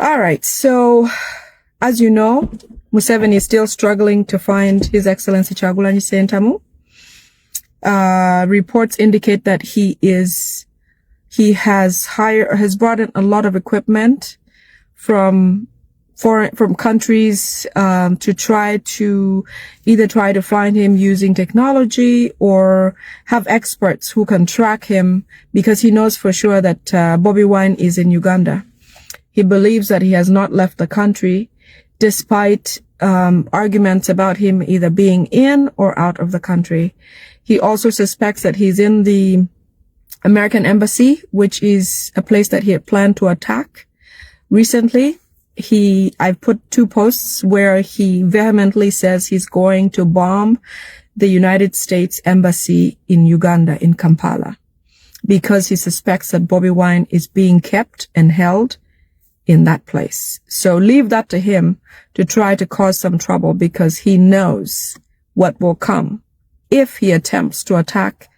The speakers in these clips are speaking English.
All right. So, as you know, Museveni is still struggling to find His Excellency Kyagulanyi Ssentamu. Reports indicate that he has brought in a lot of equipment from countries to try to find him using technology or have experts who can track him, because he knows for sure that Bobi Wine is in Uganda. He believes that he has not left the country despite arguments about him either being in or out of the country. He also suspects that he's in the American embassy, which is a place that he had planned to attack recently. I've put 2 posts where he vehemently says he's going to bomb the United States embassy in Uganda, in Kampala, because he suspects that Bobi Wine is being kept and held in that place. So leave that to him to try to cause some trouble, because he knows what will come if he attempts to attack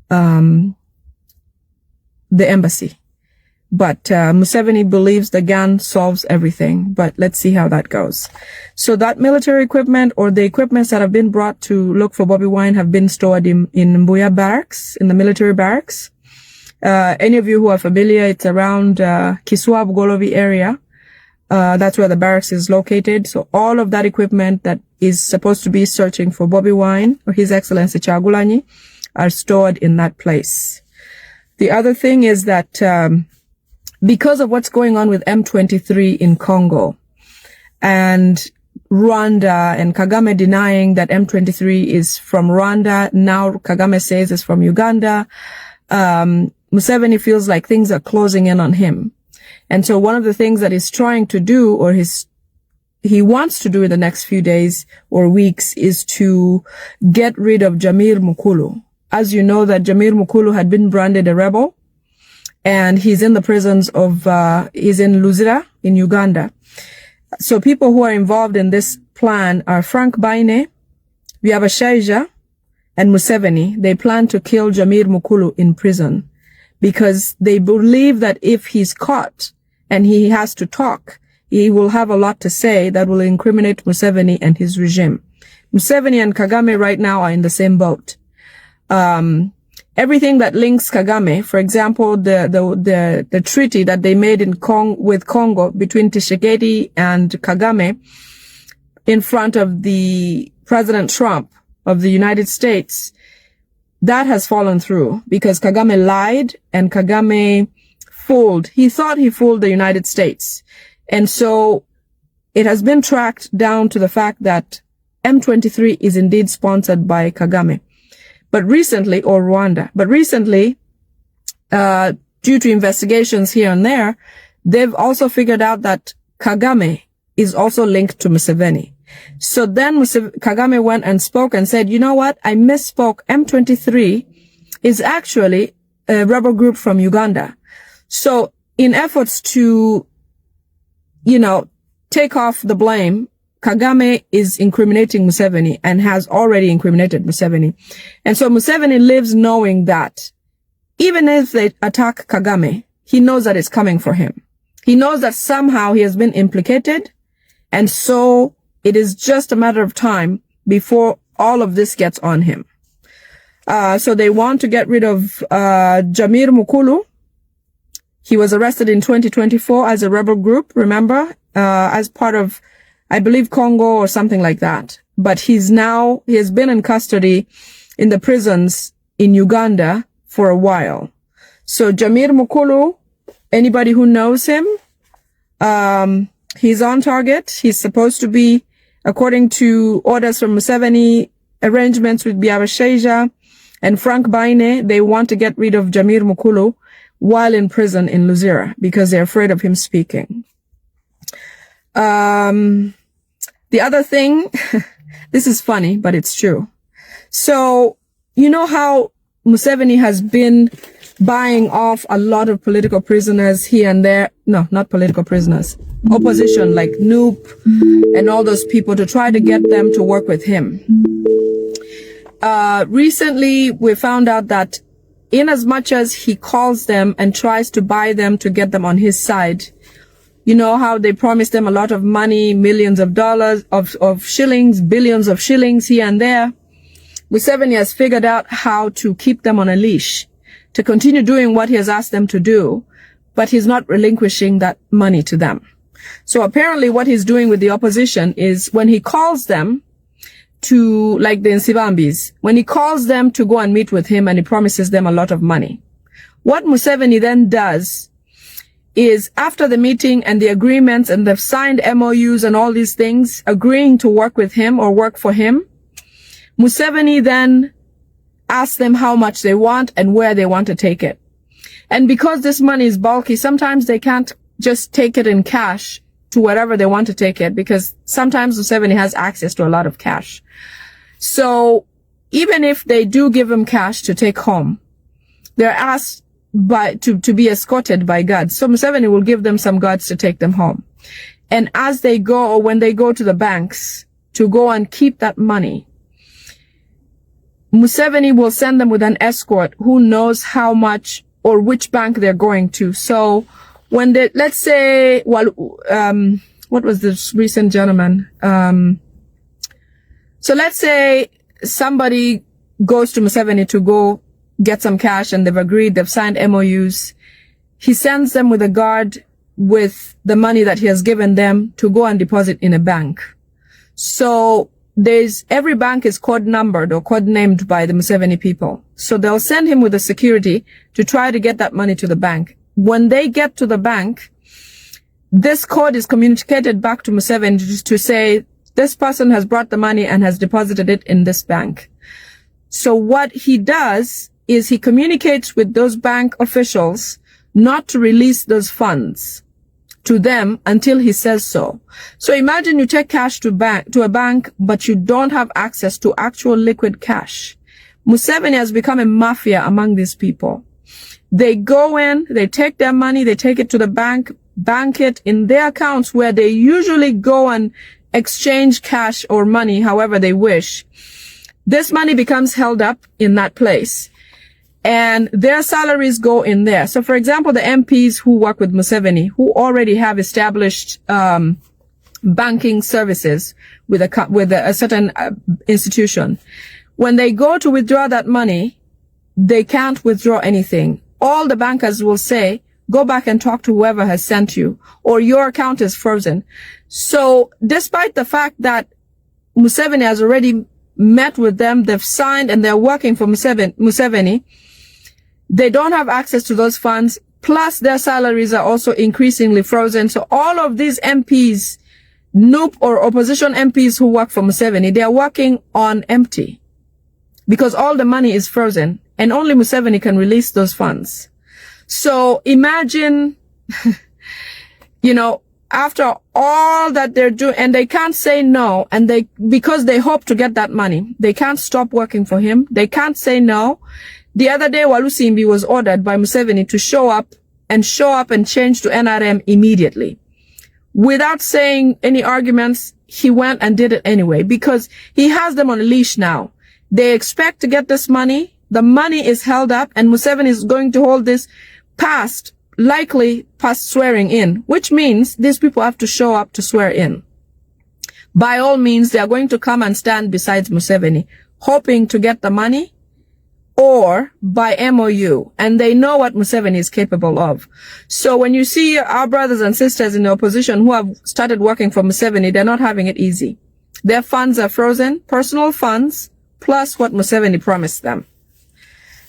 the embassy. But Museveni believes the gun solves everything. But let's see how that goes. So that military equipment, or the equipments that have been brought to look for Bobi Wine, have been stored in Mbuya barracks, in the military barracks. Any of you who are familiar, it's around Kiswa Bugolobi area. That's where the barracks is located. So all of that equipment that is supposed to be searching for Bobi Wine or His Excellency Kyagulanyi are stored in that place. The other thing is that because of what's going on with M23 in Congo and Rwanda, and Kagame denying that M23 is from Rwanda, now Kagame says it's from Uganda, Museveni feels like things are closing in on him. And so one of the things that he's trying to do, or he wants to do in the next few days or weeks, is to get rid of Jamil Mukulu. As you know, that Jamil Mukulu had been branded a rebel, and he's in the prisons he's in Luzira in Uganda. So people who are involved in this plan are Frank Baine, Byabashaija, and Museveni. They plan to kill Jamil Mukulu in prison, because they believe that if he's caught and he has to talk, he will have a lot to say that will incriminate Museveni and his regime. Museveni and Kagame right now are in the same boat. Everything that links Kagame, for example, the treaty that they made with Congo between Tshisekedi and Kagame in front of the President Trump of the United States, that has fallen through because Kagame lied, and Kagame he thought he fooled the United States. And so it has been tracked down to the fact that M23 is indeed sponsored by Kagame. But recently, or Rwanda, due to investigations here and there, they've also figured out that Kagame is also linked to Museveni. So then Kagame went and spoke and said, you know what? I misspoke. M23 is actually a rebel group from Uganda. So in efforts to, take off the blame, Kagame is incriminating Museveni and has already incriminated Museveni. And so Museveni lives knowing that even if they attack Kagame, he knows that it's coming for him. He knows that somehow he has been implicated. And so it is just a matter of time before all of this gets on him. So they want to get rid of Jamil Mukulu. He was arrested in 2024 as a rebel group, remember, as part of, I believe, Congo or something like that. But he has been in custody in the prisons in Uganda for a while. So Jamil Mukulu, anybody who knows him, he's on target. He's supposed to be, according to orders from Museveni, arrangements with Byabashaija and Frank Baine. They want to get rid of Jamil Mukulu while in prison in Luzira because they're afraid of him speaking. The other thing, this is funny, but it's true. So, you know how Museveni has been buying off a lot of political prisoners here and there? No, not political prisoners. Opposition like Noop and all those people to try to get them to work with him. Recently, we found out that in as much as he calls them and tries to buy them to get them on his side, You know how they promised them a lot of money, millions of dollars, of shillings, billions of shillings here and there. Museveni has figured out how to keep them on a leash, to continue doing what he has asked them to do, but he's not relinquishing that money to them. So apparently what he's doing with the opposition is when he calls them to, like the Nsibambis, when he calls them to go and meet with him and he promises them a lot of money. What Museveni then does is after the meeting and the agreements and they've signed MOUs and all these things, agreeing to work with him or work for him, Museveni then asks them how much they want and where they want to take it. And because this money is bulky, sometimes they can't just take it in cash to wherever they want to take it, because sometimes Museveni has access to a lot of cash. So even if they do give him cash to take home, they're asked to be escorted by guards. So Museveni will give them some guards to take them home. And as they go, or when they go to the banks to go and keep that money, Museveni will send them with an escort who knows how much or which bank they're going to. So when they, let's say, what was this recent gentleman? So let's say somebody goes to Museveni to go get some cash and they've agreed, they've signed MOUs. He sends them with a guard with the money that he has given them to go and deposit in a bank. So every bank is code numbered or code named by the Museveni people. So they'll send him with a security to try to get that money to the bank. When they get to the bank, this code is communicated back to Museveni to say, this person has brought the money and has deposited it in this bank. So what he does is he communicates with those bank officials not to release those funds to them until he says so. So imagine you take cash to a bank, but you don't have access to actual liquid cash. Museveni has become a mafia among these people. They go in, they take their money, they take it to the bank it in their accounts where they usually go and exchange cash or money however they wish. This money becomes held up in that place and their salaries go in there. So for example, the MPs who work with Museveni, who already have established banking services with a certain institution, when they go to withdraw that money, they can't withdraw anything. All the bankers will say, go back and talk to whoever has sent you, or your account is frozen. So despite the fact that Museveni has already met with them, they've signed and they're working for Museveni, they don't have access to those funds, plus their salaries are also increasingly frozen. So all of these MPs, NUP or opposition MPs who work for Museveni, they are working on empty because all the money is frozen and only Museveni can release those funds. So imagine, after all that they're doing, and they can't say no, and because they hope to get that money, they can't stop working for him. They can't say no. The other day, Walusimbi was ordered by Museveni to show up and change to NRM immediately. Without saying any arguments, he went and did it anyway, because he has them on a leash now. They expect to get this money. The money is held up, and Museveni is going to hold this likely past swearing in, which means these people have to show up to swear in. By all means, they are going to come and stand beside Museveni, hoping to get the money or by MOU, and they know what Museveni is capable of. So when you see our brothers and sisters in the opposition who have started working for Museveni, they're not having it easy. Their funds are frozen, personal funds, plus what Museveni promised them.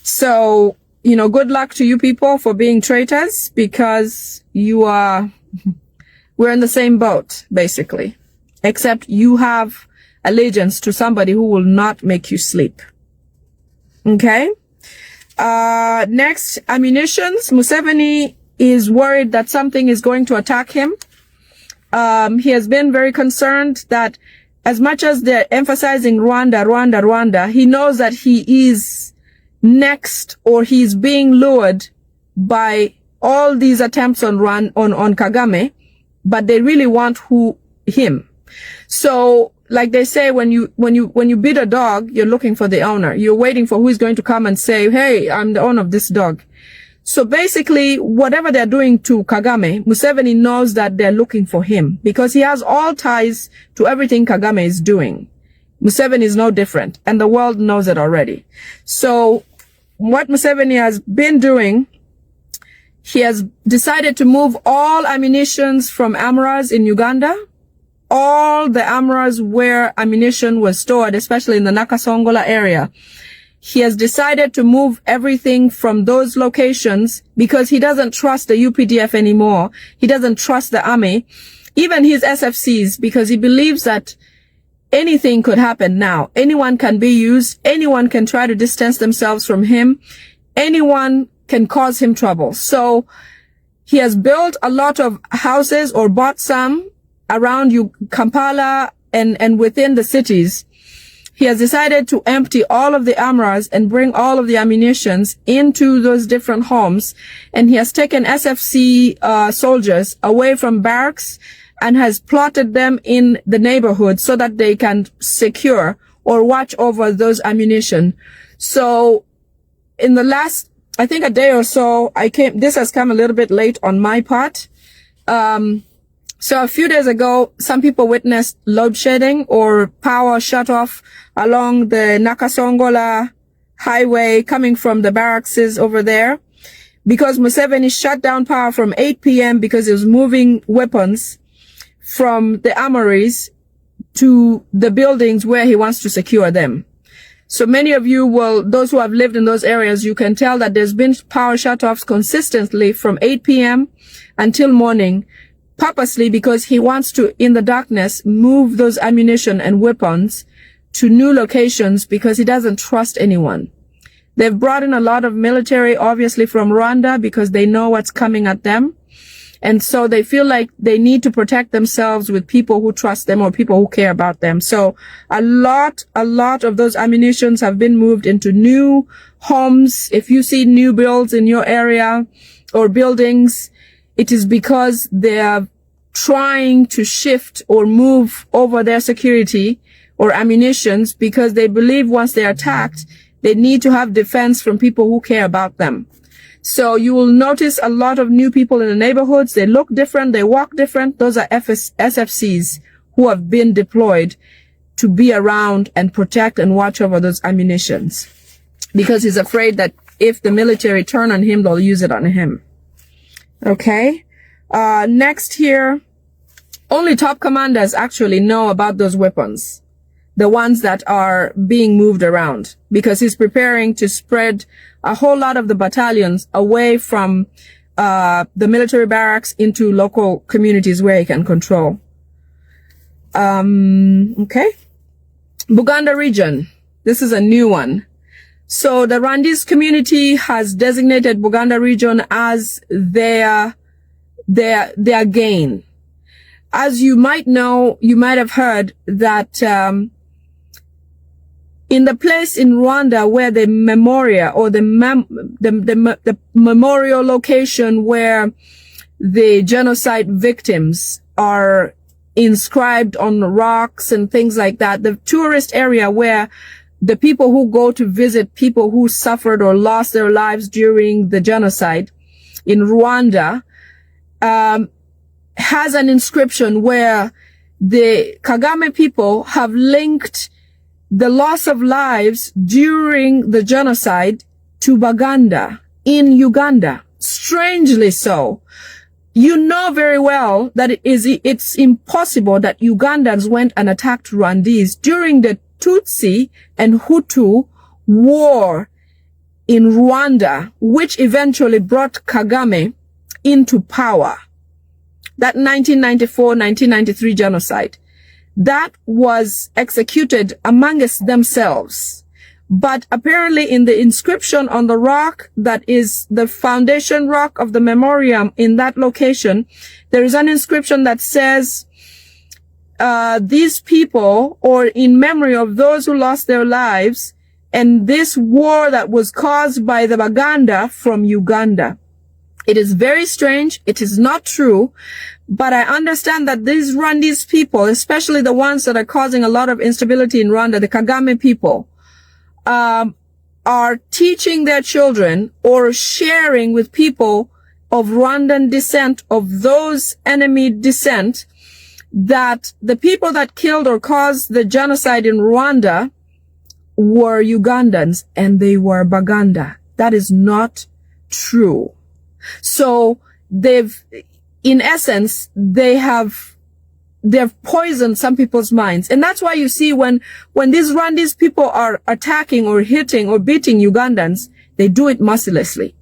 So, good luck to you people for being traitors, because we're in the same boat, basically. Except you have allegiance to somebody who will not make you sleep. Okay? Next, ammunitions. Museveni is worried that something is going to attack him. He has been very concerned that as much as they're emphasizing Rwanda, he knows that he is next, or he's being lured by all these attempts on Kagame, but they really want him. So, like they say, when you beat a dog, you're looking for the owner. You're waiting for who is going to come and say, hey, I'm the owner of this dog. So basically, whatever they're doing to Kagame, Museveni knows that they're looking for him because he has all ties to everything Kagame is doing. Museveni is no different, and the world knows it already. So what Museveni has been doing, he has decided to move all ammunitions from Amras in Uganda, all the Amras where ammunition was stored, especially in the Nakasongola area. He has decided to move everything from those locations because he doesn't trust the UPDF anymore. He doesn't trust the army, even his SFCs, because he believes that anything could happen now. Anyone can be used. Anyone can try to distance themselves from him. Anyone can cause him trouble. So he has built a lot of houses or bought some around Kampala and within the cities. He has decided to empty all of the Amras and bring all of the ammunitions into those different homes. And he has taken SFC soldiers away from barracks and has plotted them in the neighborhood so that they can secure or watch over those ammunition. So in the last, I think a day or so, this has come a little bit late on my part. So a few days ago, some people witnessed load shedding or power shut off along the Nakasongola highway coming from the barracks over there because Museveni shut down power from 8 p.m. because he was moving weapons from the armories to the buildings where he wants to secure them. So many of you those who have lived in those areas, you can tell that there's been power shutoffs consistently from 8 p.m. until morning, purposely because he wants to, in the darkness, move those ammunition and weapons to new locations because he doesn't trust anyone. They've brought in a lot of military, obviously from Rwanda, because they know what's coming at them. And so they feel like they need to protect themselves with people who trust them or people who care about them. So a lot of those ammunitions have been moved into new homes. If you see new builds in your area or buildings, it is because they're trying to shift or move over their security or ammunitions because they believe once they're attacked, they need to have defense from people who care about them. So you will notice a lot of new people in the neighborhoods. They look different. They walk different. Those are SFCs who have been deployed to be around and protect and watch over those ammunitions because he's afraid that if the military turn on him, they'll use it on him. Okay. Next here, only top commanders actually know about those weapons, the ones that are being moved around, because he's preparing to spread a whole lot of the battalions away from the military barracks into local communities where he can control. Okay. Buganda region. This is a new one. So the Rwandese community has designated Buganda region as their gain. As you might know, you might have heard that in the place in Rwanda where the memorial or the memorial location where the genocide victims are inscribed on rocks and things like that, the tourist area where the people who go to visit people who suffered or lost their lives during the genocide in Rwanda, has an inscription where the Kagame people have linked the loss of lives during the genocide to Baganda in Uganda. Strangely so. You know very well that it's impossible that Ugandans went and attacked Rwandese during the Tutsi and Hutu war in Rwanda, which eventually brought Kagame into power. That 1994-1993 genocide, that was executed amongst themselves. But apparently in the inscription on the rock that is the foundation rock of the memoriam in that location, there is an inscription that says, these people, or in memory of those who lost their lives, and this war that was caused by the Baganda from Uganda. It is very strange. It is not true. But I understand that these Rwandese people, especially the ones that are causing a lot of instability in Rwanda, the Kagame people, are teaching their children or sharing with people of Rwandan descent, of those enemy descent, that the people that killed or caused the genocide in Rwanda were Ugandans and they were Baganda. That is not true. So in essence, they've poisoned some people's minds. And that's why you see when these Rwandese people are attacking or hitting or beating Ugandans, they do it mercilessly.